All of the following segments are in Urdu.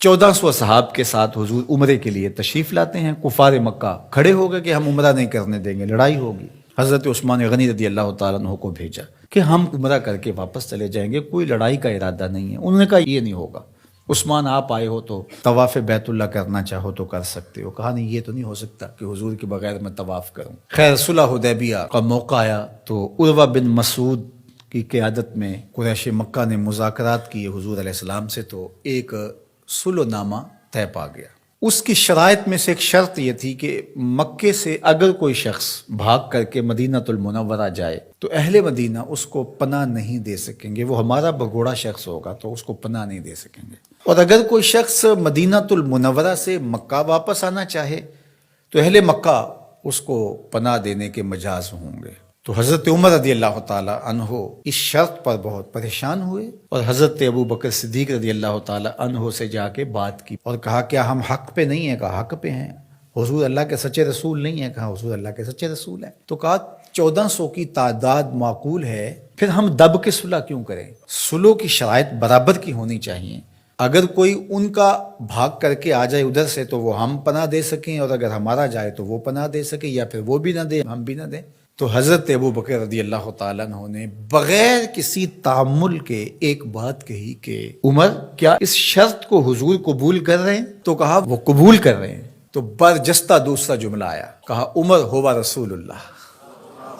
1400 صحاب کے ساتھ حضور عمرے کے لیے تشریف لاتے ہیں. کفار مکہ کھڑے ہو گئے کہ ہم عمرہ نہیں کرنے دیں گے، لڑائی ہوگی. حضرت عثمان غنی رضی اللہ تعالیٰ عنہ کو بھیجا کہ ہم عمرہ کر کے واپس چلے جائیں گے، کوئی لڑائی کا ارادہ نہیں ہے. انہوں نے کہا یہ نہیں ہوگا. عثمان آپ آئے ہو تو طواف بیت اللہ کرنا چاہو تو کر سکتے ہو. کہا نہیں، یہ تو نہیں ہو سکتا کہ حضور کے بغیر میں طواف کروں. خیر صلح حدیبیہ کا موقع آیا تو عروہ بن مسعود کی قیادت میں قریش مکہ نے مذاکرات کیے حضور علیہ السلام سے، تو ایک صلح نامہ طے پا گیا. اس کی شرائط میں سے ایک شرط یہ تھی کہ مکے سے اگر کوئی شخص بھاگ کر کے مدینہ المنورہ جائے تو اہل مدینہ اس کو پناہ نہیں دے سکیں گے. وہ ہمارا بگوڑا شخص ہوگا تو اس کو پناہ نہیں دے سکیں گے. اور اگر کوئی شخص مدینہ المنورہ سے مکہ واپس آنا چاہے تو اہل مکہ اس کو پناہ دینے کے مجاز ہوں گے. تو حضرت عمر رضی اللہ تعالی عنہ اس شرط پر بہت پریشان ہوئے اور حضرت ابو بکر صدیق رضی اللہ تعالی عنہ سے جا کے بات کی اور کہا کیا ہم حق پہ نہیں ہیں؟ کہا حق پہ ہیں. حضور اللہ کے سچے رسول نہیں ہیں؟ کہا حضور اللہ کے سچے رسول ہیں. تو کہا 1400 کی تعداد معقول ہے، پھر ہم دب کے صلح کیوں کریں؟ صلح کی شرائط برابر کی ہونی چاہیے. اگر کوئی ان کا بھاگ کر کے آ جائے ادھر سے تو وہ ہم پناہ دے سکیں، اور اگر ہمارا جائے تو وہ پناہ دے سکیں، یا پھر وہ بھی نہ دے ہم بھی نہ دیں. تو حضرت ابو بکر رضی اللہ تعالیٰ عنہ نے بغیر کسی تعامل کے ایک بات کہی کہ عمر کیا اس شرط کو حضور قبول کر رہے ہیں؟ تو کہا وہ قبول کر رہے ہیں. تو برجستہ دوسرا جملہ آیا، کہا عمر ہوا رسول اللہ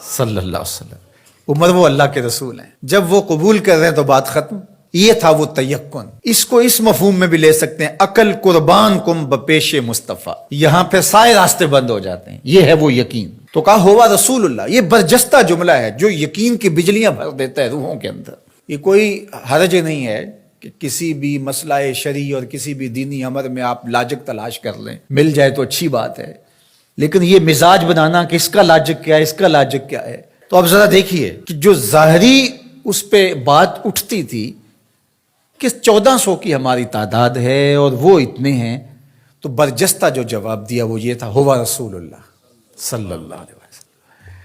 صلی اللہ علیہ وسلم. عمر وہ اللہ کے رسول ہیں. جب وہ قبول کر رہے ہیں تو بات ختم. یہ تھا وہ تیقن. اس کو اس مفہوم میں بھی لے سکتے ہیں، عقل قربان کم بپیش مصطفیٰ. یہاں پہ سارے راستے بند ہو جاتے ہیں. یہ ہے وہ یقین. تو کہا ہوا رسول اللہ. یہ برجستہ جملہ ہے جو یقین کی بجلیاں بھر دیتا ہے روحوں کے اندر. یہ کوئی حرج نہیں ہے کہ کسی بھی مسئلہ شرعی اور کسی بھی دینی امر میں آپ لاجک تلاش کر لیں، مل جائے تو اچھی بات ہے. لیکن یہ مزاج بنانا کہ اس کا لاجک کیا ہے، اس کا لاجک کیا ہے. تو اب ذرا دیکھیے کہ جو ظاہری اس پہ بات اٹھتی تھی کہ 1400 کی ہماری تعداد ہے اور وہ اتنے ہیں، تو برجستہ جو جواب دیا وہ یہ تھا ہوا رسول اللہ صلی اللہ علیہ وسلم،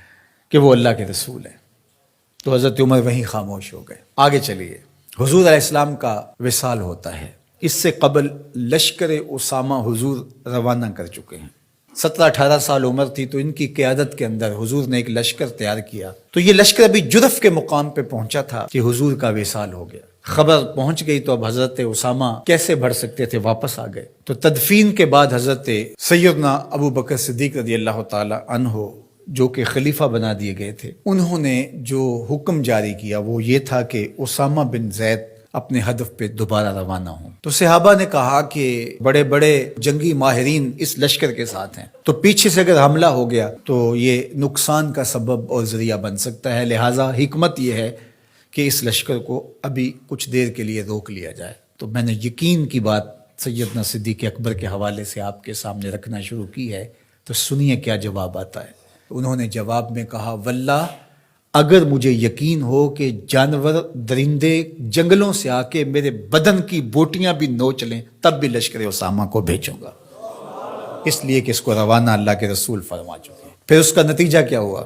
کہ وہ اللہ کے رسول ہیں. تو حضرت عمر وہیں خاموش ہو گئے. آگے چلیے. حضور علیہ السلام کا وصال ہوتا ہے. اس سے قبل لشکر اسامہ حضور روانہ کر چکے ہیں. 17-18 سال عمر تھی تو ان کی قیادت کے اندر حضور نے ایک لشکر تیار کیا. تو یہ لشکر ابھی جرف کے مقام پہ پہنچا تھا کہ حضور کا وصال ہو گیا. خبر پہنچ گئی تو اب حضرت اسامہ کیسے بڑھ سکتے تھے، واپس آ گئے. تو تدفین کے بعد حضرت سیدنا ابو بکر صدیق رضی اللہ تعالی عنہ جو کہ خلیفہ بنا دیے گئے تھے، انہوں نے جو حکم جاری کیا وہ یہ تھا کہ اسامہ بن زید اپنے ہدف پہ دوبارہ روانہ ہوں. تو صحابہ نے کہا کہ بڑے بڑے جنگی ماہرین اس لشکر کے ساتھ ہیں، تو پیچھے سے اگر حملہ ہو گیا تو یہ نقصان کا سبب اور ذریعہ بن سکتا ہے. لہٰذا حکمت یہ ہے کہ اس لشکر کو ابھی کچھ دیر کے لیے روک لیا جائے. تو میں نے یقین کی بات سیدنا صدیق اکبر کے حوالے سے آپ کے سامنے رکھنا شروع کی ہے. تو سنیے کیا جواب آتا ہے. انہوں نے جواب میں کہا واللہ اگر مجھے یقین ہو کہ جانور درندے جنگلوں سے آ کے میرے بدن کی بوٹیاں بھی نوچ لیں تب بھی لشکر اسامہ کو بھیجوں گا، اس لیے کہ اس کو روانہ اللہ کے رسول فرما چکے ہیں. پھر اس کا نتیجہ کیا ہوا؟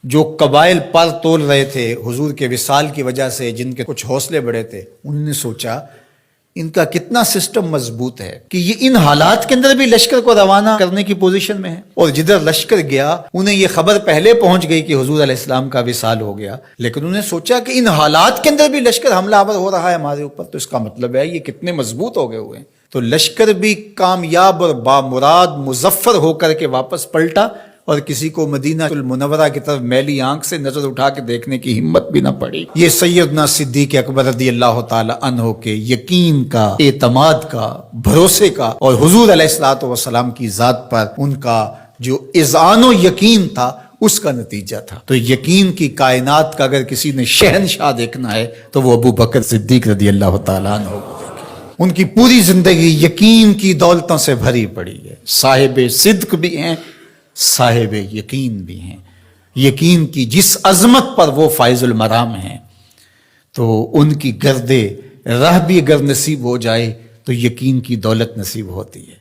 جو قبائل پر تول رہے تھے حضور کے وصال کی وجہ سے، جن کے کچھ حوصلے بڑے تھے، انہوں نے سوچا ان کا کتنا سسٹم مضبوط ہے کہ یہ ان حالات کے اندر بھی لشکر کو روانہ کرنے کی پوزیشن میں ہے. اور جدھر لشکر گیا انہیں یہ خبر پہلے پہنچ گئی کہ حضور علیہ السلام کا وصال ہو گیا، لیکن انہوں نے سوچا کہ ان حالات کے اندر بھی لشکر حملہ آور ہو رہا ہے ہمارے اوپر، تو اس کا مطلب ہے یہ کتنے مضبوط ہو گئے ہوئے ہیں. تو لشکر بھی کامیاب اور بامراد مظفر ہو کر کے واپس پلٹا، اور کسی کو مدینہ المنورہ کی طرف میلی آنکھ سے نظر اٹھا کے دیکھنے کی ہمت بھی نہ پڑی. یہ سیدنا صدیق اکبر رضی اللہ تعالی عنہ کے یقین کا، اعتماد کا، بھروسے کا، اور حضور علیہ الصلوۃ والسلام کی ذات پر ان کا جو اذعان و یقین تھا اس کا نتیجہ تھا. تو یقین کی کائنات کا اگر کسی نے شہنشاہ دیکھنا ہے تو وہ ابو بکر صدیق رضی اللہ تعالی عنہ کو دیکھے. ان کی پوری زندگی یقین کی دولتوں سے بھری پڑی ہے. صاحب صدق بھی ہیں، صاحب یقین بھی ہیں. یقین کی جس عظمت پر وہ فائز المرام ہیں، تو ان کی گرد راہ بھی اگر نصیب ہو جائے تو یقین کی دولت نصیب ہوتی ہے.